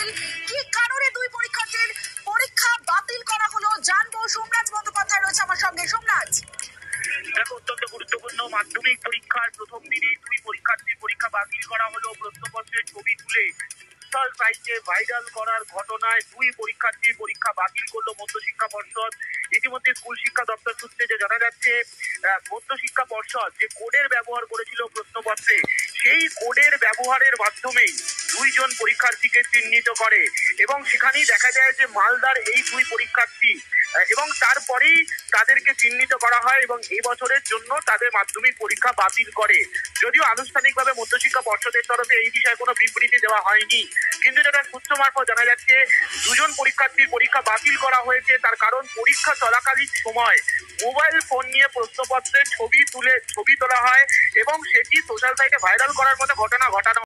বাতিল। কি কারণে দুই পরীক্ষার্থীর পরীক্ষা বাতিল করা হলো জানবো। সোমনাথ বন্দ্যোপাধ্যায় রয়েছে আমার সঙ্গে। সোমনাথ, দেখো, অত্যন্ত গুরুত্বপূর্ণ মাধ্যমিক পরীক্ষার প্রথম দিনে দুই পরীক্ষার্থীর পরীক্ষা বাতিল করা হলো। প্রশ্নপত্রের ছবি তুলে সোশ্যাল সাইটে ভাইরাল করার ঘটনায় দুই পরীক্ষার্থীর পরীক্ষা বাতিল করলো মধ্যশিক্ষা পর্ষদ। ইতিমধ্যে স্কুল শিক্ষা দপ্তর সূত্রে যে জানা যাচ্ছে, মধ্যশিক্ষা পর্ষদ যে কোডের ব্যবহার করেছিল প্রশ্নপত্রে, সেই কোডের ব্যবহারের মাধ্যমেই দুইজন পরীক্ষার্থীকে চিহ্নিত করে এবং সেখানেই দেখা যায় যে মালদার এই দুই পরীক্ষার্থী এবং তারপরেই তাদেরকে চিহ্নিত করা হয় এবং এই বছরের জন্য তাদের মাধ্যমিক পরীক্ষা বাতিল করে। যদিও আনুষ্ঠানিকভাবে মধ্যশিক্ষা পর্ষদের তরফে এই বিষয়ে কোনো বিবৃতি দেওয়া হয়নি, কিন্তু যেটা সূত্র মারফত জানা যাচ্ছে দুজন পরীক্ষার্থীর পরীক্ষা বাতিল করা হয়েছে। তার কারণ, পরীক্ষা চলাকালীন সময় মোবাইল ফোন নিয়ে প্রশ্নপত্রের ছবি তোলা হয় এবং সেটি সোশ্যাল সাইটে ভাইরাল করার মতো ঘটনা ঘটানো